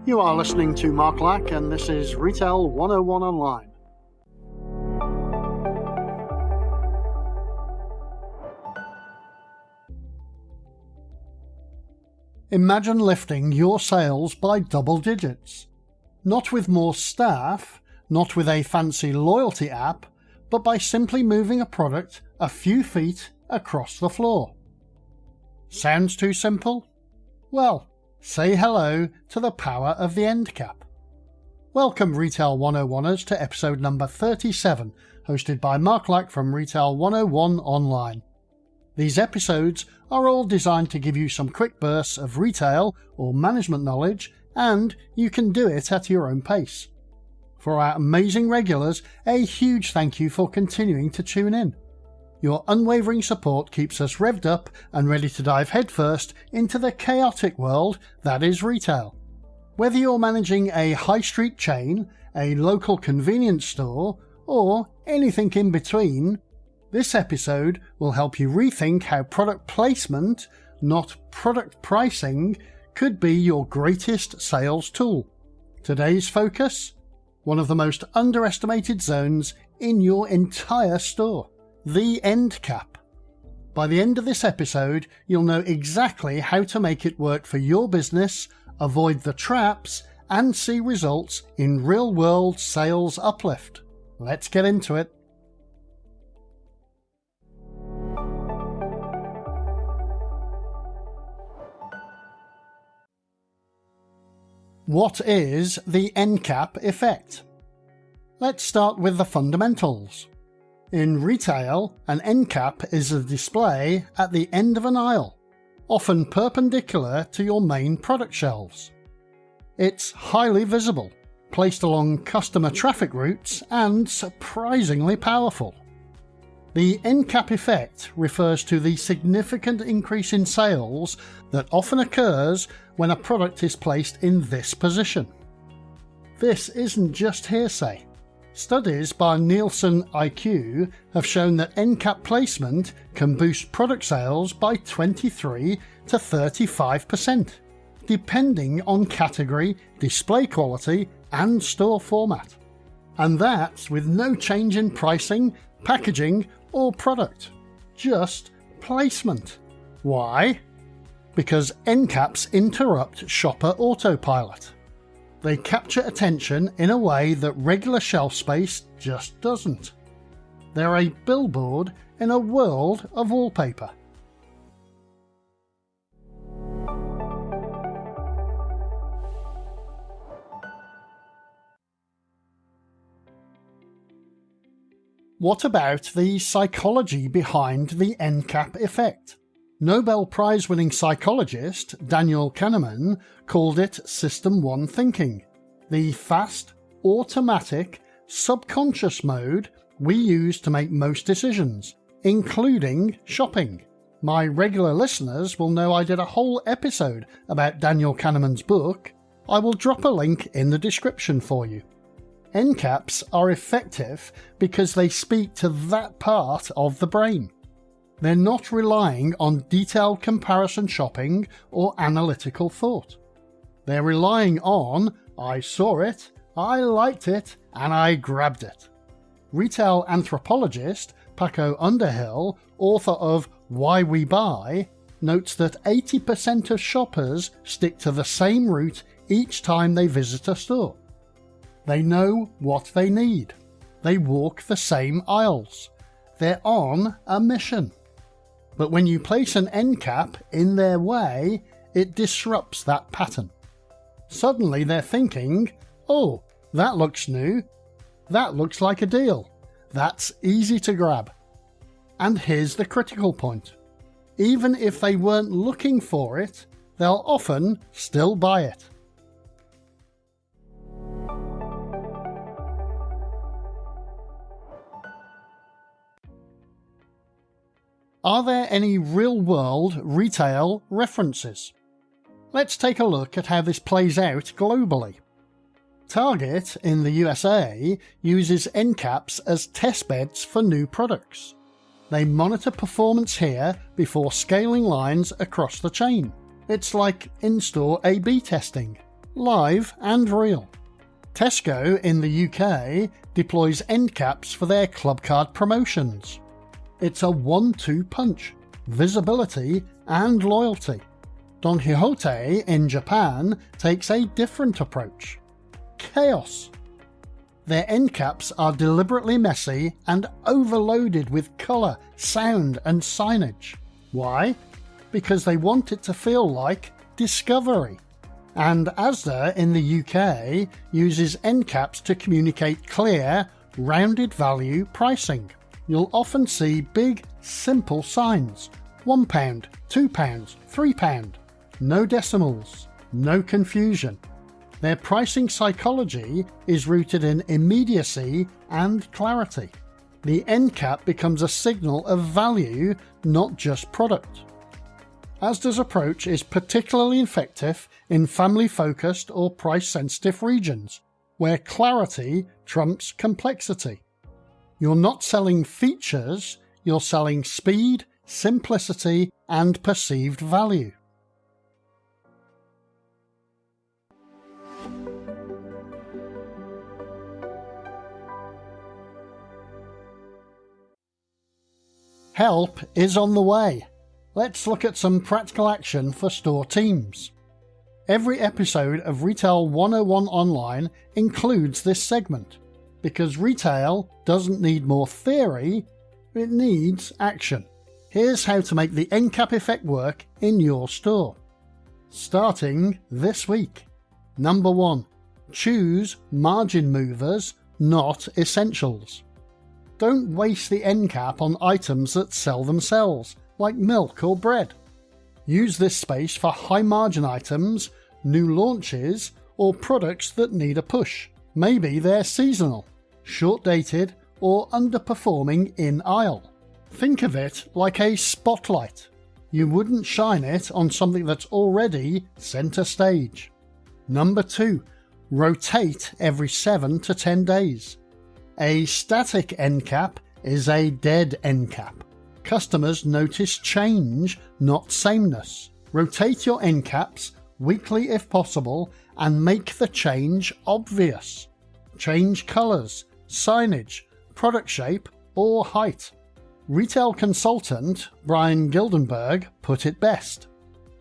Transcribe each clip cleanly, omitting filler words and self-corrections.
You are listening to Mark Lack, and this is Retail 101 Online. Imagine lifting your sales by double digits. Not with more staff, not with a fancy loyalty app, but by simply moving a product a few feet across the floor. Sounds too simple? Well, say hello to the power of the Endcap. Welcome Retail 101ers to episode number 37, hosted by Mark Lack from Retail 101 Online. These episodes are all designed to give you some quick bursts of retail or management knowledge, and you can do it at your own pace. For our amazing regulars, a huge thank you for continuing to tune in. Your unwavering support keeps us revved up and ready to dive headfirst into the chaotic world that is retail. Whether you're managing a high street chain, a local convenience store, or anything in between, this episode will help you rethink how product placement, not product pricing, could be your greatest sales tool. Today's focus? One of the most underestimated zones in your entire store, the Endcap. By the end of this episode, you'll know exactly how to make it work for your business, avoid the traps, and see results in real-world sales uplift. Let's get into it. What is the Endcap effect? Let's start with the fundamentals. In retail, an Endcap is a display at the end of an aisle, often perpendicular to your main product shelves. It's highly visible, placed along customer traffic routes, and surprisingly powerful. The Endcap effect refers to the significant increase in sales that often occurs when a product is placed in this position. This isn't just hearsay. Studies by Nielsen IQ have shown that Endcap placement can boost product sales by 23 to 35%, depending on category, display quality, and store format. And that's with no change in pricing, packaging, or product. Just placement. Why? Because Endcaps interrupt shopper autopilot. They capture attention in a way that regular shelf space just doesn't. They're a billboard in a world of wallpaper. What about the psychology behind the Endcap effect? Nobel Prize-winning psychologist Daniel Kahneman called it System 1 thinking, the fast, automatic, subconscious mode we use to make most decisions, including shopping. My regular listeners will know I did a whole episode about Daniel Kahneman's book. I will drop a link in the description for you. Endcaps are effective because they speak to that part of the brain. They're not relying on detailed comparison shopping or analytical thought. They're relying on, I saw it, I liked it, and I grabbed it. Retail anthropologist Paco Underhill, author of Why We Buy, notes that 80% of shoppers stick to the same route each time they visit a store. They know what they need. They walk the same aisles. They're on a mission. But when you place an Endcap in their way, it disrupts that pattern. Suddenly they're thinking, oh, that looks new. That looks like a deal. That's easy to grab. And here's the critical point. Even if they weren't looking for it, they'll often still buy it. Are there any real-world retail references? Let's take a look at how this plays out globally. Target in the USA uses Endcaps as testbeds for new products. They monitor performance here before scaling lines across the chain. It's like in-store A/B testing. live and real. Tesco in the UK deploys endcaps for their club card promotions. It's a 1-2 punch, visibility and loyalty. Don Quijote in Japan takes a different approach. Chaos. Their endcaps are deliberately messy and overloaded with colour, sound and signage. Why? Because they want it to feel like discovery. And ASDA in the UK uses endcaps to communicate clear, rounded value pricing. You'll often see big, simple signs. £1, £2, £3. No decimals, no confusion. Their pricing psychology is rooted in immediacy and clarity. The endcap becomes a signal of value, not just product. ASDA's approach is particularly effective in family-focused or price-sensitive regions, where clarity trumps complexity. You're not selling features, you're selling speed, simplicity, and perceived value. Help is on the way. Let's look at some practical action for store teams. Every episode of Retail 101 Online includes this segment, because retail doesn't need more theory, it needs action. Here's how to make the endcap effect work in your store. Starting this week. Number 1. Choose margin movers, not essentials. Don't waste the endcap on items that sell themselves, like milk or bread. Use this space for high margin items, new launches, or products that need a push. Maybe they're seasonal, short dated, or underperforming in aisle. Think of it like a spotlight. You wouldn't shine it on something that's already centre stage. Number 2. Rotate every 7 to 10 days. A static endcap is a dead endcap. Customers notice change, not sameness. Rotate your endcaps weekly if possible and make the change obvious. Change colours, signage, product shape or height. Retail consultant Brian Gildenberg put it best.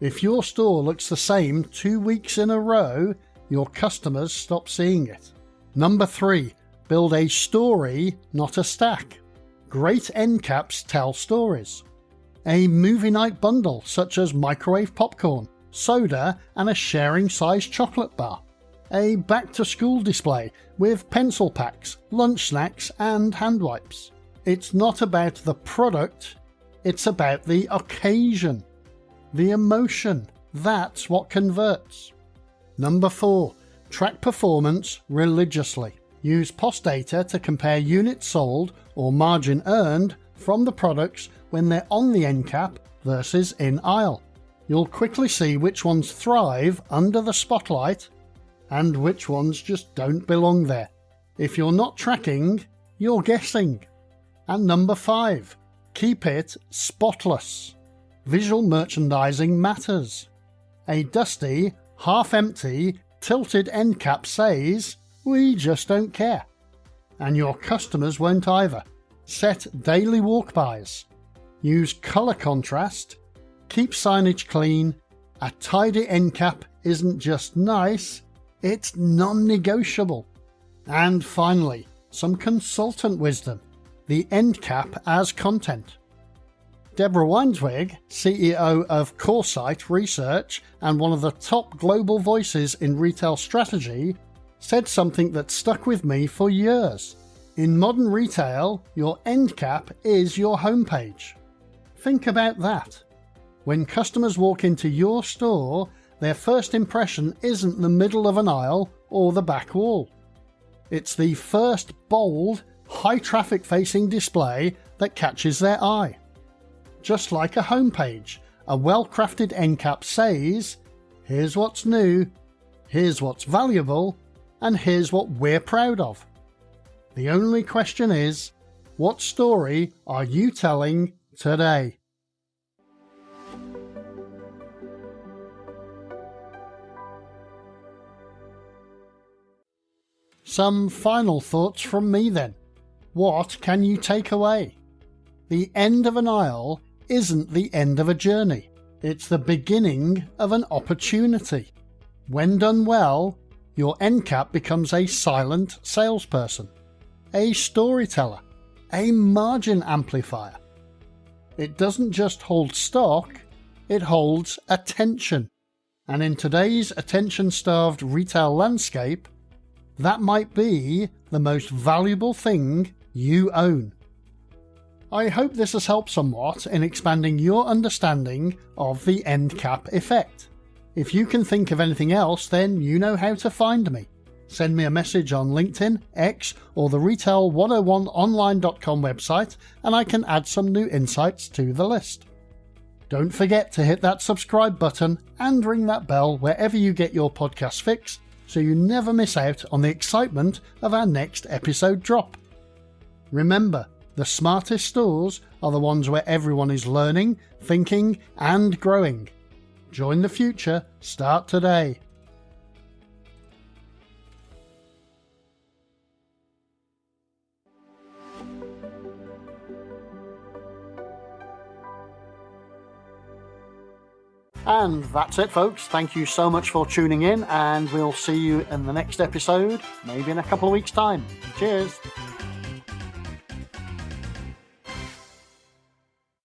If your store looks the same 2 weeks in a row, your customers stop seeing it. Number 3. Build a story, not a stack. Great endcaps tell stories. A movie night bundle such as microwave popcorn, soda and a sharing size chocolate bar. A back to school display with pencil packs, lunch snacks and hand wipes. It's not about the product, it's about the occasion. The emotion, that's what converts. Number 4. Track performance religiously. Use POS data to compare units sold or margin earned from the products when they're on the endcap versus in aisle. You'll quickly see which ones thrive under the spotlight and which ones just don't belong there. If you're not tracking, you're guessing. And number 5. Keep it spotless. Visual merchandising matters. A dusty, half-empty, tilted endcap says, "We just don't care." And your customers won't either. Set daily walk-bys. Use colour contrast. Keep signage clean. A tidy endcap isn't just nice, it's non-negotiable. And finally, some consultant wisdom. The endcap as content. Deborah Weinswig, CEO of Coresight Research and one of the top global voices in retail strategy, said something that stuck with me for years. In modern retail, your endcap is your homepage. Think about that. When customers walk into your store, their first impression isn't the middle of an aisle or the back wall. It's the first bold, high traffic facing display that catches their eye. Just like a homepage, a well-crafted endcap says, here's what's new, here's what's valuable, and here's what we're proud of. The only question is, what story are you telling today? Some final thoughts from me then. What can you take away? The end of an aisle isn't the end of a journey. It's the beginning of an opportunity. When done well, your endcap becomes a silent salesperson, a storyteller, a margin amplifier. It doesn't just hold stock, it holds attention. And in today's attention-starved retail landscape, that might be the most valuable thing you own. I hope this has helped somewhat in expanding your understanding of the endcap effect. If you can think of anything else, then you know how to find me. Send me a message on LinkedIn, X, or the retail101online.com website, and I can add some new insights to the list. Don't forget to hit that subscribe button and ring that bell wherever you get your podcast fix, so you never miss out on the excitement of our next episode drop. Remember, the smartest stores are the ones where everyone is learning, thinking, and growing. Join the future. Start today. And that's it, folks. Thank you so much for tuning in, and we'll see you in the next episode, maybe in a couple of weeks' time. Cheers.